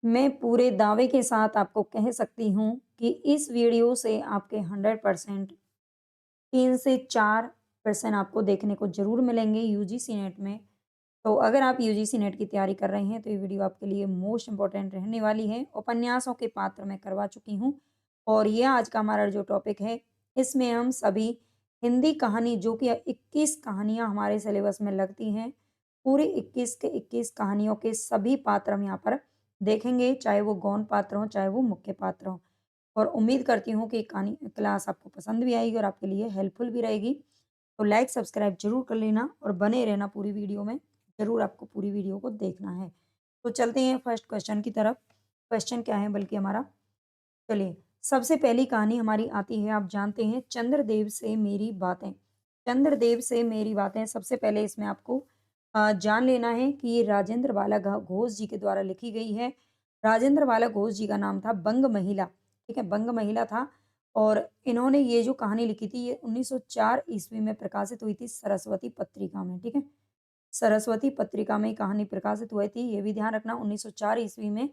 मैं पूरे दावे के साथ आपको कह सकती हूँ कि इस वीडियो से आपके 100% 3 से 4% आपको देखने को ज़रूर मिलेंगे यूजीसी नेट में। तो अगर आप यूजीसी नेट की तैयारी कर रहे हैं तो ये वीडियो आपके लिए मोस्ट इम्पोर्टेंट रहने वाली है। उपन्यासों के पात्र मैं करवा चुकी हूँ और ये आज का हमारा जो टॉपिक है, इसमें हम सभी हिंदी कहानी जो कि 21 कहानियाँ हमारे सिलेबस में लगती हैं, पूरी 21 के 21 कहानियों के सभी पात्र हम यहाँ पर देखेंगे, चाहे वो गौण पात्र हों, चाहे वो मुख्य पात्र हों। और उम्मीद करती हूँ कि कहानी क्लास आपको पसंद भी आएगी और आपके लिए हेल्पफुल भी रहेगी। तो लाइक, सब्सक्राइब ज़रूर कर लेना और बने रहना पूरी वीडियो में। ज़रूर आपको पूरी वीडियो को देखना है। तो चलते हैं फर्स्ट क्वेश्चन की तरफ। क्वेश्चन क्या है बल्कि हमारा, चलिए, सबसे पहली कहानी हमारी आती है, आप जानते हैं, चंद्रदेव से मेरी बातें। चंद्रदेव से मेरी बातें, सबसे पहले इसमें आपको जान लेना है कि ये राजेंद्र बाला घोष जी के द्वारा लिखी गई है। राजेंद्र बाला घोष जी का नाम था बंग महिला, ठीक है? बंग महिला था और इन्होंने ये जो कहानी लिखी थी ये 1904 ईस्वी में प्रकाशित हुई थी सरस्वती पत्रिका में, ठीक है? सरस्वती पत्रिका में कहानी प्रकाशित हुई थी, ये भी ध्यान रखना 1904 ईस्वी में।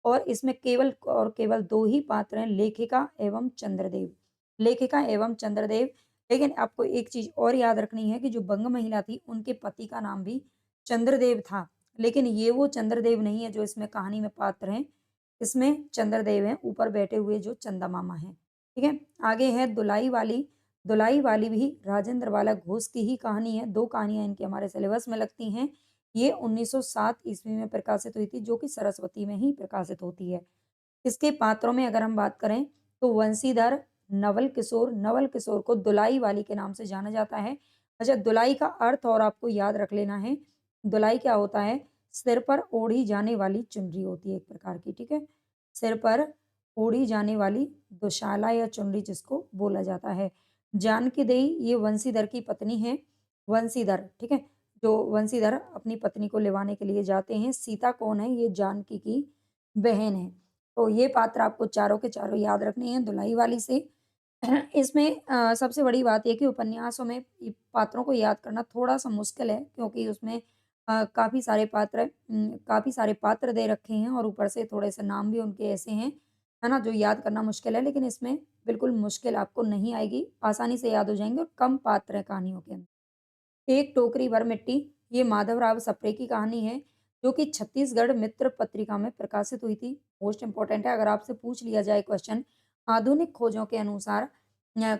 और इसमें केवल और केवल 2 ही पात्र हैं, लेखिका एवं चंद्रदेव। लेखिका एवं चंद्रदेव। लेकिन आपको एक चीज़ और याद रखनी है कि जो बंग महिला थी, उनके पति का नाम भी चंद्रदेव था। लेकिन ये वो चंद्रदेव नहीं है जो इसमें कहानी में पात्र हैं। इसमें चंद्रदेव हैं, ऊपर बैठे हुए जो चंदा मामा हैं। ठीक है? आगे है दुलाई वाली। दुलाई वाली भी राजेंद्र बाला घोष की ही कहानी है। 2 कहानियाँ इनकी हमारे सिलेबस में लगती हैं। ये 1907 ईस्वी में प्रकाशित हुई थी, जो कि सरस्वती में ही प्रकाशित होती है। इसके पात्रों में अगर हम बात करें तो वंशीधर, नवल किशोर को दुलाई वाली के नाम से जाना जाता है। अच्छा, दुलाई का अर्थ और आपको याद रख लेना है। दुलाई क्या होता है? सिर पर ओढ़ी जाने वाली चुनरी होती है एक प्रकार की, ठीक है? सिर पर ओढ़ी जाने वाली दुशाला या चुनरी जिसको बोला जाता है। जानकी देई ये वंशीधर की पत्नी है। वंशीधर, ठीक है? जो वंशीधर अपनी पत्नी को लिवाने के लिए जाते हैं। सीता कौन है? ये जानकी की बहन है। तो ये पात्र आपको चारों के चारों याद रखने हैं दुलाई वाली से। इसमें सबसे बड़ी बात ये है कि उपन्यासों में पात्रों को याद करना थोड़ा-सा मुश्किल है, क्योंकि उसमें काफ़ी सारे पात्र दे रखे हैं और ऊपर से थोड़े-से नाम भी उनके ऐसे हैं, है ना? जो याद करना मुश्किल है, लेकिन इसमें बिल्कुल मुश्किल आपको नहीं आएगी, आसानी से याद हो जाएँगे और कम पात्र हैं कहानियों के अंदर। एक टोकरी भर मिट्टी, ये माधवराव सप्रे की कहानी है, जो कि छत्तीसगढ़ मित्र पत्रिका में प्रकाशित हुई थी। मोस्ट इम्पोर्टेंट है, अगर आपसे पूछ लिया जाए क्वेश्चन, आधुनिक खोजों के अनुसार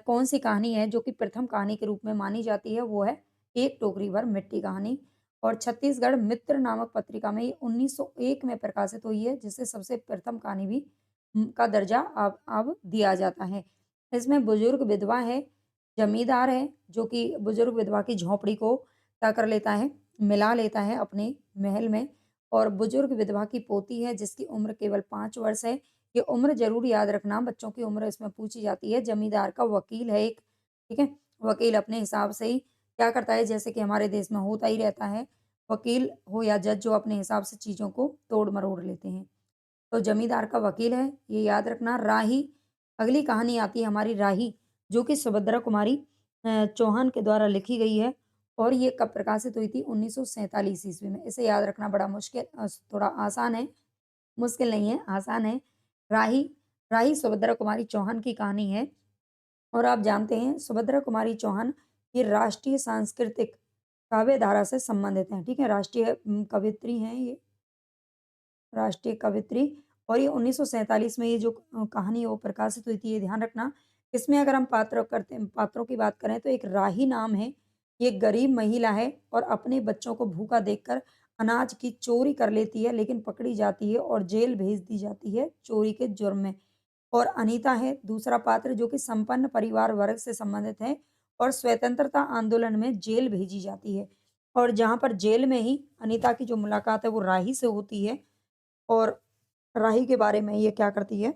कौन-सी कहानी है जो कि प्रथम कहानी के रूप में मानी जाती है, वो है एक टोकरी भर मिट्टी कहानी। और छत्तीसगढ़ मित्र नामक पत्रिका में ये 1901 में प्रकाशित हुई है, जिसे सबसे प्रथम कहानी भी का दर्जा अब दिया जाता है। इसमें बुजुर्ग विधवा है, जमींदार है, जो कि बुजुर्ग विधवा की झोंपड़ी को क्या कर लेता है, मिला लेता है अपने महल में। और बुजुर्ग विधवा की पोती है जिसकी उम्र केवल 5 वर्ष है। ये उम्र ज़रूर याद रखना, बच्चों की उम्र इसमें पूछी जाती है। जमींदार का वकील है एक, ठीक है? वकील अपने हिसाब से ही क्या करता है, जैसे कि हमारे देश में होता ही रहता है, वकील हो या जज जो अपने हिसाब से चीज़ों को तोड़-मरोड़ लेते हैं। तो जमींदार का वकील है, ये याद रखना। राही, अगली कहानी आती है हमारी राही, जो कि सुभद्रा कुमारी चौहान के द्वारा लिखी गई है और ये कब प्रकाशित हुई थी? 1947 ईस्वी में। इसे याद रखना बड़ा मुश्किल थोड़ा आसान है, मुश्किल नहीं है, आसान है। राही, राही सुभद्रा कुमारी चौहान की कहानी है और आप जानते हैं सुभद्रा कुमारी चौहान ये राष्ट्रीय सांस्कृतिक काव्य धारा से संबंधित हैं, ठीक है? राष्ट्रीय कवियत्री हैं ये। राष्ट्रीय कवियत्री। और ये 1947 में ये जो कहानी है वो प्रकाशित हुई थी, ये ध्यान रखना। इसमें अगर हम पात्रों की बात करें तो एक राही नाम है, ये गरीब महिला है और अपने बच्चों को भूखा देखकर अनाज की चोरी कर लेती है, लेकिन पकड़ी जाती है और जेल भेज दी जाती है चोरी के जुर्म में। और अनीता है दूसरा पात्र, जो कि संपन्न परिवार वर्ग से संबंधित है और स्वतंत्रता आंदोलन में जेल भेजी जाती है। और जहाँ पर जेल में ही अनीता की जो मुलाकात है वो राही से होती है और राही के बारे में ये क्या करती है,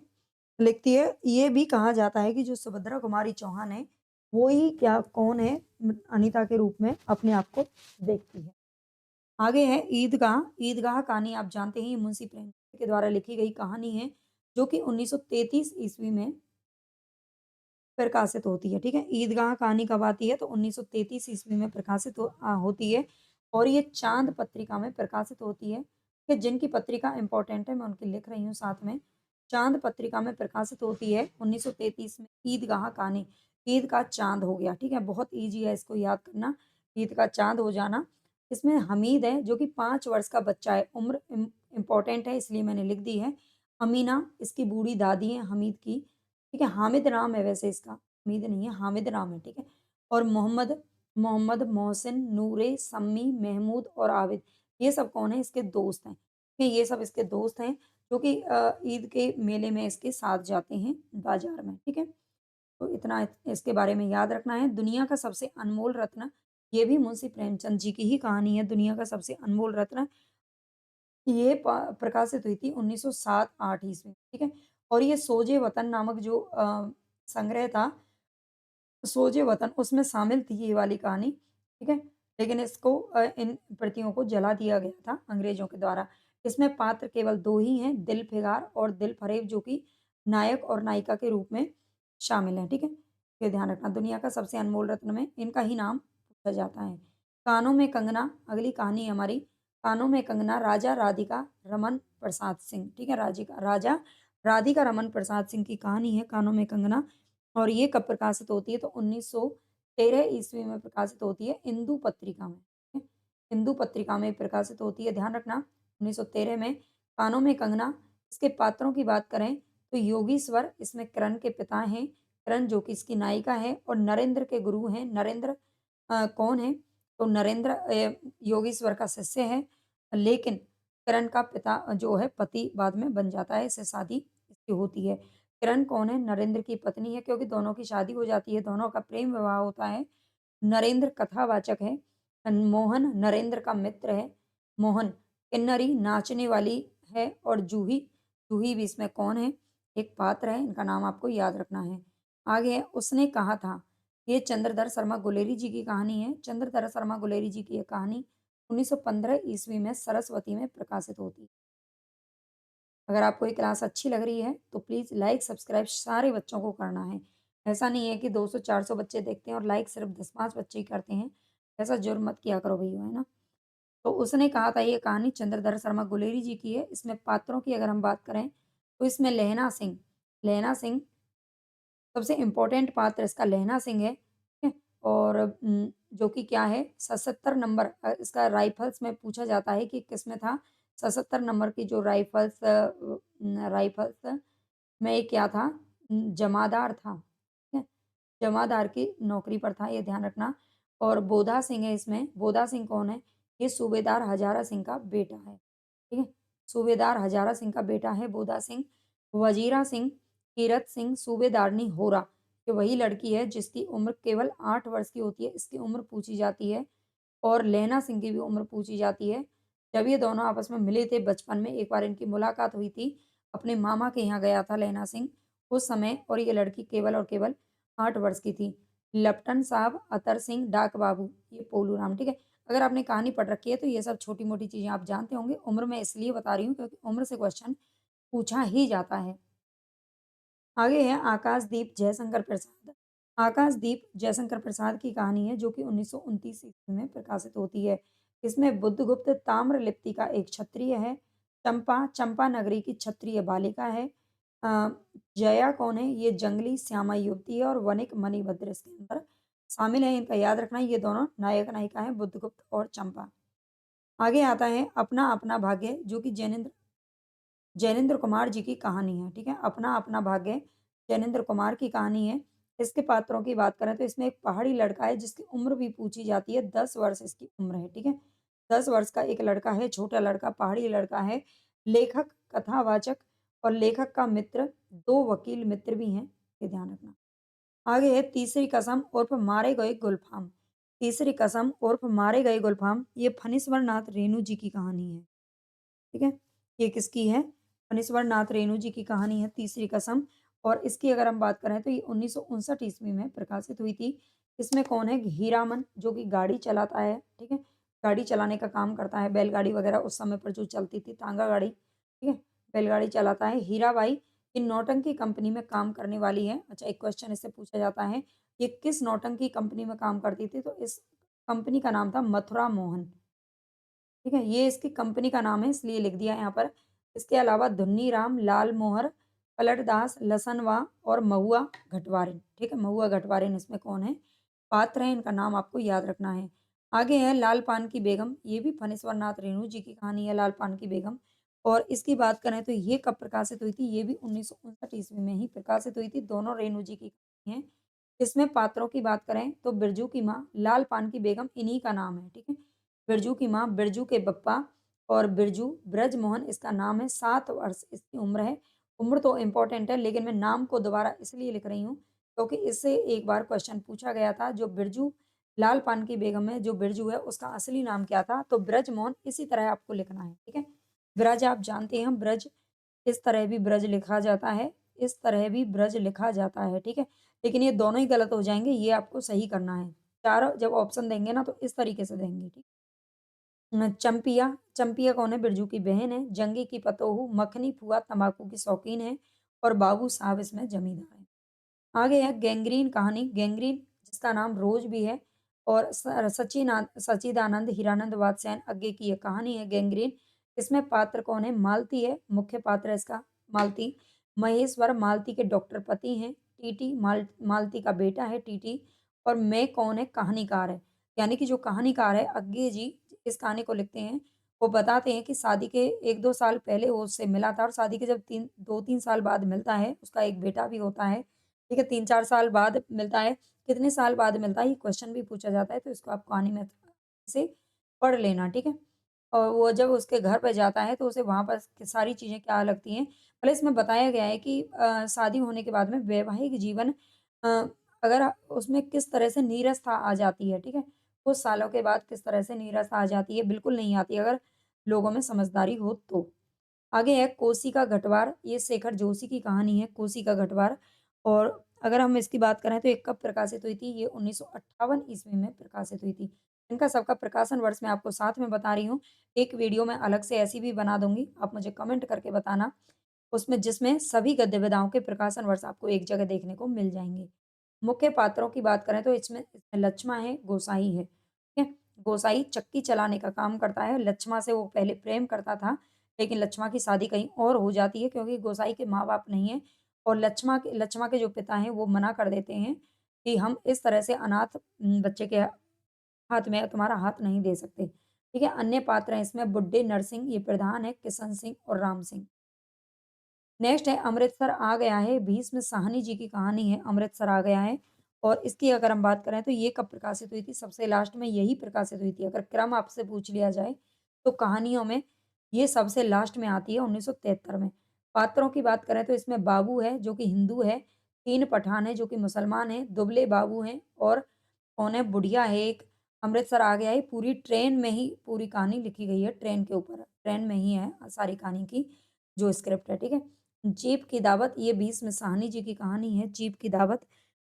लिखती है। ये भी कहा जाता है कि जो सुभद्रा कुमारी चौहान है, वो ही क्या कौन है, अनीता के रूप में अपने आप को देखती है। आगे है ईदगाह। ईदगाह कहानी आप जानते हैं, ये मुंशी प्रेमचंद के द्वारा लिखी गई कहानी है, जो कि 1933 ईस्वी में प्रकाशित होती है, ठीक है? ईदगाह कहानी कब आती है? तो 1933 ईस्वी में प्रकाशित होती है और ये चाँद पत्रिका में प्रकाशित होती है। कि जिनकी पत्रिका इम्पोर्टेंट है मैं उनकी लिख रही हूँ साथ में। चाँद पत्रिका में प्रकाशित होती है 1933 में ईदगाह कहानी। ईद का चाँद हो गया, ठीक है? बहुत ईज़ी है इसको याद करना, ईद का चाँद हो जाना। इसमें हमीद है जो कि 5 वर्ष का बच्चा है, उम्र इम्पोर्टेंट है इसलिए मैंने लिख दी है। अमीना इसकी बूढ़ी दादी है हमीद की, ठीक है? हामिद नाम है वैसे इसका, हमीद नहीं है, हामिद नाम है, ठीक है? और मोहम्मद मोहम्मद, मोहसिन, नूरे, सम्मी, महमूद और आबिद, ये सब कौन है? इसके दोस्त हैं। ठीक है, ये सब इसके दोस्त हैं जो कि ईद के मेले में इसके साथ जाते हैं बाज़ार में, ठीक है? तो इतना इसके बारे में याद रखना है। दुनिया का सबसे अनमोल रत्न, ये भी मुंशी प्रेमचंद जी की ही कहानी है, दुनिया का सबसे अनमोल रत्न। ये प्रकाशित हुई थी 1907-8 ईस्वी में, ठीक है? और ये सोजे वतन नामक जो संग्रह था, सोजे वतन उसमें शामिल थी ये वाली कहानी, ठीक है? लेकिन इसको इन प्रतियों को जला दिया गया था अंग्रेज़ों के द्वारा। इसमें पात्र केवल 2 ही हैं, दिल फिगार और दिल फरेब जो कि नायक और नायिका के रूप में शामिल हैं, ठीक है? ये ध्यान रखना दुनिया का सबसे अनमोल रत्न में इनका ही नाम पूछा जाता है। कानों में कंगना, अगली कहानी है हमारी, कानों में कंगना राजा राधिका रमन प्रसाद सिंह, ठीक है? राजा राधिका रमन प्रसाद सिंह की कहानी है कानों में कंगना। और ये कब प्रकाशित होती है तो 1913 ईस्वी में प्रकाशित होती है इंदू पत्रिका में, ठीक है? इंदू पत्रिका में प्रकाशित होती है, ध्यान रखना 1913 में। कानों में कंगना, इसके पात्रों की बात करें तो योगीश्वर इसमें करण के पिता हैं, करण जो कि इसकी नायिका है और नरेंद्र के गुरु हैं। नरेंद्र कौन है? तो नरेंद्र योगेश्वर का शिष्य है, लेकिन करण का पिता जो है पति बाद में बन जाता है, इससे शादी इसकी होती है। किरण कौन है? नरेंद्र की पत्नी है क्योंकि दोनों की शादी हो जाती है, दोनों का प्रेम विवाह होता है। नरेंद्र कथावाचक है, मोहन नरेंद्र का मित्र है। मोहन किन्नरी नाचने वाली है और जूही, जूही भी इसमें कौन है? एक पात्र है, इनका नाम आपको याद रखना है। आगे है उसने कहा था, ये चंद्रधर शर्मा गुलेरी जी की कहानी है। चंद्रधर शर्मा गुलेरी जी की ये कहानी 1915 ईस्वी में सरस्वती में प्रकाशित होती है। अगर आपको ये क्लास अच्छी लग रही है तो प्लीज़ लाइक सब्सक्राइब सारे बच्चों को करना है। ऐसा नहीं है कि 200-400 बच्चे देखते हैं और लाइक सिर्फ 10-5 बच्चे ही करते हैं। ऐसा जुर्म मत किया करो भैया, है ना? तो उसने कहा था ये कहानी चंद्रधर शर्मा गुलेरी जी की है। इसमें पात्रों की अगर हम बात करें तो इसमें लहना सिंह सबसे इम्पोर्टेंट पात्र इसका लहना सिंह है, ठीक है? और जो कि क्या है 77 नंबर इसका राइफ़ल्स में पूछा जाता है कि किसमें था? 77 नंबर की जो राइफ़ल्स में ये क्या था? जमादार था, ठीक है? जमादार की नौकरी पर था, ये ध्यान रखना। और बोधा सिंह है इसमें, बोधा सिंह कौन है? ये सूबेदार हजारा सिंह का बेटा है, ठीक है? सूबेदार हजारा सिंह का बेटा है बोधा सिंह। वजीरा सिंह, कीरत सिंह, सूबेदारनी होरा, ये वही लड़की है जिसकी उम्र केवल 8 वर्ष की होती है, इसकी उम्र पूछी जाती है। और लैना सिंह की भी उम्र पूछी जाती है। जब ये दोनों आपस में मिले थे बचपन में, एक बार इनकी मुलाकात हुई थी, अपने मामा के यहाँ गया था लैना सिंह उस समय और ये लड़की केवल और केवल 8 वर्ष की थी। लेफ्टन साहब, अतर सिंह, डाक बाबू, ये पोलू राम, ठीक है? अगर आपने कहानी पढ़ रखी है तो ये सब छोटी-मोटी चीज़ें आप जानते होंगे। उम्र मैं इसलिए बता रही हूँ क्योंकि उम्र से क्वेश्चन पूछा ही जाता है। आगे है आकाशदीप जयशंकर प्रसाद। आकाशदीप जयशंकर प्रसाद की कहानी है जो कि 1929 ईस्वी में प्रकाशित होती है। इसमें बुद्धगुप्त ताम्रलिप्ति का एक क्षत्रिय है। चंपा, चंपा नगरी की क्षत्रिय बालिका है। अ, जया कौन है? ये जंगली श्यामा युवती है और वनिक मणिभद्र इसके अंदर शामिल है। इनका याद रखना ये दोनों नायक-नायिका हैं बुद्धगुप्त और चंपा। आगे आता है अपना अपना भाग्य जो कि जैनेंद्र कुमार जी की कहानी है, ठीक है? अपना अपना भाग्य जैनेंद्र कुमार की कहानी है। इसके पात्रों की बात करें तो इसमें एक पहाड़ी लड़का है जिसकी उम्र भी पूछी जाती है, 10 वर्ष इसकी उम्र है, ठीक है? 10 वर्ष का एक लड़का है, छोटा लड़का, पहाड़ी लड़का है। लेखक, कथावाचक और लेखक का मित्र, 2 वकील मित्र भी हैं, ये ध्यान रखना। आगे है तीसरी कसम उर्फ मारे गए गुलफाम। तीसरी कसम उर्फ मारे गए गुलफाम, ये फणीश्वर नाथ रेणु जी की कहानी है। ठीक है? ये किसकी है? फणीश्वर नाथ रेणु जी की कहानी है तीसरी कसम और इसकी अगर हम बात करें तो ये 1959 ईस्वी में प्रकाशित हुई थी। इसमें कौन है? हीरामन जो कि गाड़ी चलाता है, ठीक है? गाड़ी चलाने का काम करता है, बैलगाड़ी वगैरह उस समय पर जो चलती थी तांगा गाड़ी, ठीक है? बैलगाड़ी चलाता है। हीराबाई ये नौटंकी कंपनी में काम करने वाली है। अच्छा एक क्वेश्चन इससे पूछा जाता है, ये किस नौटंकी कंपनी में काम करती थी? तो इस कंपनी का नाम था मथुरा मोहन। ठीक है? ये इसकी कंपनी का नाम है इसलिए लिख दिया यहाँ पर। इसके अलावा धुन्नीराम, लाल मोहर, पलटदास, लसनवा और महुआ घटवारिन, ठीक है? महुआ घटवारिन इसमें कौन है? पात्र हैं, इनका नाम आपको याद रखना है। आगे है लाल पान की बेगम, ये भी फणीश्वर नाथ रेणु जी की कहानी है लाल पान की बेगम। और इसकी बात करें तो ये कब प्रकाशित हुई थी? ये भी 1959 ईस्वी में ही प्रकाशित हुई थी, दोनों रेणु जी की कहानी है। इसमें पात्रों की बात करें तो बिरजू की माँ, लाल पान की बेगम इन्हीं का नाम है, ठीक है? बिरजू की माँ, बिरजू के बप्पा और बिरजू ब्रजमोहन इसका नाम है, 7 वर्ष इसकी उम्र है। उम्र तो इम्पोर्टेंट है लेकिन मैं नाम को दोबारा इसलिए लिख रही हूँ क्योंकि इससे एक बार क्वेश्चन पूछा गया था। जो बिरजू लाल पान की बेगम है, जो बिरजू है उसका असली नाम क्या था? तो ब्रजमोहन इसी तरह आपको लिखना है, ठीक है? ब्रज आप जानते हैं ब्रज, इस तरह भी ब्रज लिखा जाता है, इस तरह भी ब्रज लिखा जाता है, ठीक है? लेकिन ये दोनों ही गलत हो जाएँगे, ये आपको सही करना है। चारों जब ऑप्शन देंगे ना तो इस तरीके से देंगे, ठीक? चंपिया, चंपिया कौन है? बिरजू की बहन है। जंगी की पतोहू, मखनी फुआ तम्बाकू की शौकीन है और बाबू साहब इसमें जमींदार है। आगे है गैंग्रीन कहानी, गैंग्रीन जिसका नाम रोज भी है और सच्चिदानंद हीरानंद वात्स्यायन अज्ञे की ये कहानी है गैंग्रीन। इसमें पात्र कौन है? मालती है, मुख्य पात्र है इसका मालती। महेश्वर मालती के डॉक्टर पति हैं। टीटी मालती का बेटा है टीटी। और मैं कौन है? कहानीकार है। यानी कि जो कहानीकार है अज्ञे जी इस कहानी को लिखते हैं, वो बताते हैं कि शादी के 1-2 साल पहले वो उससे मिला था और शादी के जब 2-3 साल बाद मिलता है, उसका एक बेटा भी होता है। ठीक है, 3-4 साल बाद मिलता है, कितने साल बाद मिलता है, ये क्वेश्चन भी पूछा जाता है, तो इसको आप कहानी में से पढ़ लेना, ठीक है? और वो जब उसके घर पे जाता है, तो उसे वहाँ पर क सारी चीज़ें क्या लगती हैं, भले इसमें बताया गया है कि शादी होने के बाद में वैवाहिक जीवन अ, अगर उसमें किस तरह से नीरसता आ जाती है, ठीक है? कुछ सालों के बाद किस तरह से नीरसता आ जाती है, बिल्कुल नहीं आती अगर लोगों में समझदारी हो तो। आगे है कोसी का घटवार, ये शेखर जोशी की कहानी है कोसी का घटवार। और अगर हम इसकी बात करें तो ये कब प्रकाशित हुई थी? ये 1958 ईस्वी में प्रकाशित हुई थी। इनका सबका प्रकाशन वर्ष मैं आपको साथ में बता रही हूँ। एक वीडियो मैं अलग से ऐसी भी बना दूँगी, आप मुझे कमेंट करके बताना, उसमें जिसमें सभी गद्य विधाओं के प्रकाशन वर्ष आपको एक जगह देखने को मिल जाएँगे। मुख्य पात्रों की बात करें तो इसमें लक्ष्मण है, गोसाई है, ठीक है? गोसाई चक्की चलाने का काम करता है, लक्ष्मण से वो पहले प्रेम करता था, लेकिन लक्ष्मण की शादी कहीं और हो जाती है क्योंकि गोसाई के माँ-बाप नहीं हैं और लक्ष्मण के जो पिता हैं वो मना कर देते हैं कि हम इस तरह से अनाथ बच्चे के हाथ में तुम्हारा हाथ नहीं दे सकते, ठीक है? अन्य पात्र हैं इसमें बुड्ढे नरसिंह ये प्रधान है, किशन सिंह और राम सिंह। नेक्स्ट है अमृतसर आ गया है, भीष्म साहनी जी की कहानी है, अमृतसर आ गया है। और इसकी अगर हम बात करें तो ये कब प्रकाशित हुई थी? सबसे लास्ट में यही प्रकाशित हुई थी। अगर क्रम आपसे पूछ लिया जाए, तो कहानियों में ये सबसे लास्ट में आती है 1973 में। पात्रों की बात करें तो इसमें बाबू है, जो कि हिंदू है, 3 पठान हैं, जो कि मुसलमान हैं, दुबले बाबू हैं और कौन है? बुढ़िया है एक। अमृतसर आ गया है, पूरी ट्रेन में ही पूरी कहानी लिखी गई है, ट्रेन के ऊपर, ट्रेन में ही है सारी कहानी की जो स्क्रिप्ट है, ठीक है? जीप की दावत ये भीष्म साहनी जी की कहानी है, जीप की दावत।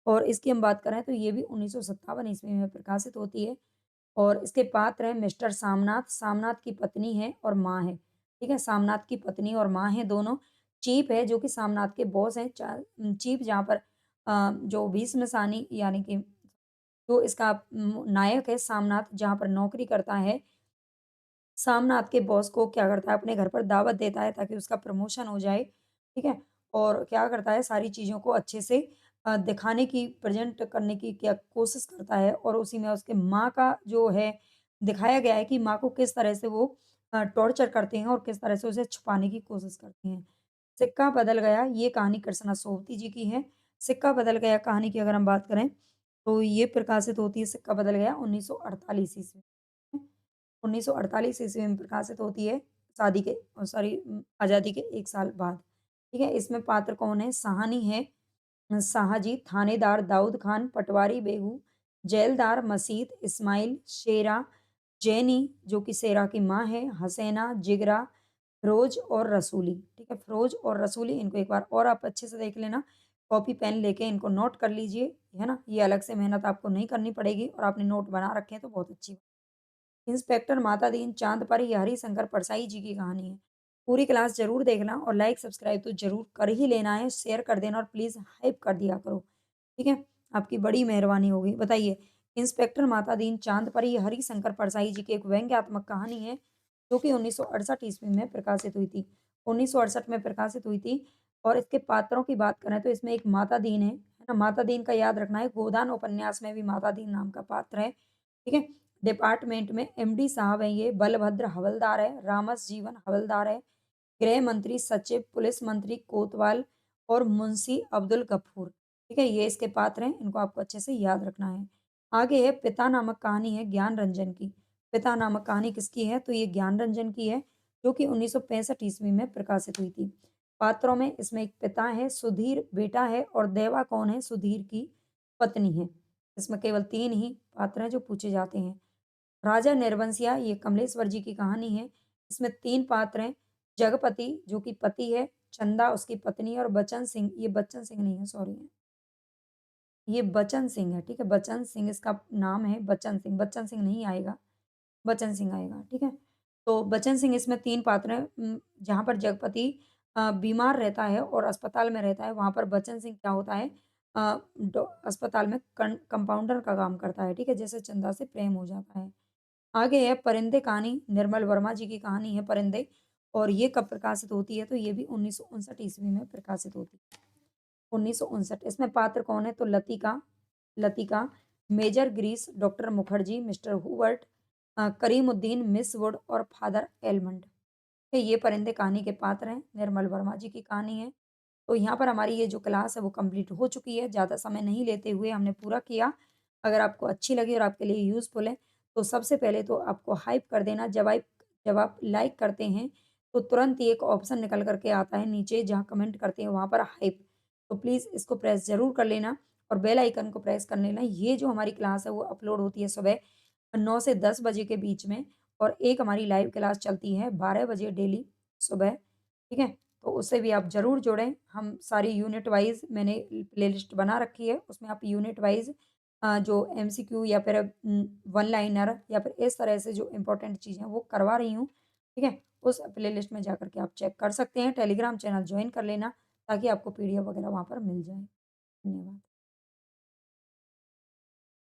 और इसकी हम बात करें तो ये भी 1957 ईस्वी में प्रकाशित होती है। और इसके पात्र हैं मिस्टर सामनाथ, सामनाथ की पत्नी है और माँ है, ठीक है? सामनाथ की पत्नी और माँ हैं दोनों। चीप है जो कि सामनाथ के बॉस हैं। चीप जहाँ पर जो भीष्म साहनी यानी कि जो इसका नायक है सामनाथ जहाँ पर नौकरी करता है, सामनाथ के बॉस को क्या करता है अपने घर पर दावत देता है ताकि उसका प्रमोशन हो जाए, ठीक है? और क्या करता है सारी चीज़ों को अच्छे से दिखाने की प्रेज़ेंट करने की क्या कोशिश करता है और उसी में उसके माँ का जो है दिखाया गया है कि माँ को किस तरह से वो टॉर्चर करते हैं और किस तरह से उसे छुपाने की कोशिश करते हैं। सिक्का बदल गया ये कहानी कृष्णा सोबती जी की है। सिक्का बदल गया कहानी की अगर हम बात करें, तो ये प्रकाशित होती है सिक्का बदल गया 1948 ईस्वी में। 1948 ईस्वी में प्रकाशित होती है, शादी के आज़ादी के 1 साल बाद। ठीक है? इसमें पात्र कौन है? साहनी है, शाहजी, थानेदार दाऊद खान, पटवारी बेगू, जेलदार मसीद, इस्माइल, शेरा, जैनी जो कि शेरा की माँ है, हसैना, जिगरा, फ़िरोज़ और रसूली। ठीक है? फ़िरोज़ और रसूली इनको एक बार और आप अच्छे से देख लेना। कॉपी पेन लेके इनको नोट कर लीजिए, है ना? ये अलग से मेहनत आपको नहीं करनी पड़ेगी और आपने नोट बना रखे हैं तो बहुत अच्छी बात। इंस्पेक्टर मातादीन चाँद पर ये हरिशंकर परसाई जी की कहानी है। पूरी क्लास ज़रूर देखना और लाइक सब्सक्राइब तो ज़रूर कर ही लेना है, शेयर कर देना और प्लीज़ हाइप कर दिया करो, ठीक है? आपकी बड़ी मेहरबानी होगी। बताइए, इंस्पेक्टर मातादीन चाँद पर ये हरिशंकर परसाई जी की एक व्यंग्यात्मक कहानी है जो कि 1968 ईस्वी में प्रकाशित हुई थी। 1968 में प्रकाशित हुई थी और इसके पात्रों की बात करें तो इसमें एक माता दीन है ना? माता दीन का याद रखना है, गोदान उपन्यास में भी माता दीन नाम का पात्र है, ठीक है? डिपार्टमेंट में एमडी साहब हैं ये, बलभद्र हवलदार है, रामस जीवन हवलदार है, गृह मंत्री सचिव, पुलिस मंत्री कोतवाल और मुंशी अब्दुल गफूर, ठीक है? ये इसके पात्र हैं, इनको आपको अच्छे से याद रखना है। आगे है पिता नामक कहानी है ज्ञान रंजन की। पिता नामक कहानी किसकी है? तो ये ज्ञान रंजन की है, जो कि 1965 ईस्वी में प्रकाशित हुई थी। पात्रों में इसमें एक पिता है, सुधीर बेटा है और देवा कौन है? सुधीर की पत्नी है। इसमें केवल 3 ही पात्र हैं जो पूछे जाते हैं। राजा निर्बंसिया ये कमलेश्वर जी की कहानी है। इसमें 3 पात्र हैं, जगपति जो कि पति है, चंदा उसकी पत्नी है और बचन सिंह ये बच्चन सिंह नहीं है सॉरी ये बचन सिंह है, ठीक है? बचन सिंह इसका नाम है बचन सिंह, बच्चन सिंह नहीं आएगा, बचन सिंह आएगा, ठीक है? तो बचन सिंह इसमें 3 पात्र हैं जहाँ पर जगपति बीमार रहता है और अस्पताल में रहता है, वहाँ पर बचन सिंह क्या होता है डॉ अस्पताल में कंपाउंडर का काम करता है, ठीक है? जैसे चंदा से प्रेम हो जाता है। आगे है परिंदे कहानी, निर्मल वर्मा जी की कहानी है परिंदे और ये कब प्रकाशित होती है? तो ये भी 1959 ईस्वी में प्रकाशित होती है। 1959 इसमें पात्र कौन है? तो Latika Latika, major Girish, doctor Mukherjee, mister Hubert, Karimuddin, miss Wood और फादर एलमंड। ये परिंदे कहानी के पात्र हैं, निर्मल वर्मा जी की कहानी है। तो यहाँ पर हमारी ये जो क्लास है वो कंप्लीट हो चुकी है, ज़्यादा समय नहीं लेते हुए हमने पूरा किया। अगर आपको अच्छी लगी और आपके लिए यूज़फुल है, तो सबसे पहले तो आपको हाइप कर देना, जब आप लाइक करते हैं, तो तुरंत ही एक ऑप्शन निकल कर के आता है नीचे जहाँ कमेंट करते हैं वहाँ पर हाइप, तो प्लीज़ इसको प्रेस ज़रूर कर लेना और बेल आइकन को प्रेस कर लेना। ये जो हमारी क्लास है वो अपलोड होती है सुबह 9 से 10 बजे के बीच में और एक हमारी लाइव क्लास चलती है 12 बजे डेली सुबह, ठीक है? तो उससे भी आप ज़रूर जुड़ें। हम सारी यूनिट वाइज़ मैंने प्लेलिस्ट बना रखी है, उसमें आप यूनिट वाइज़ जो एमसीक्यू या फिर वन लाइनर या फिर इस तरह से जो इम्पोर्टेंट चीज़ें हैं वो करवा रही हूँ, ठीक है? उस प्लेलिस्ट में जाकर के आप चेक कर सकते हैं। टेलीग्राम चैनल जॉइन कर लेना ताकि आपको पीडीएफ वगैरह वहाँ पर मिल जाए। धन्यवाद।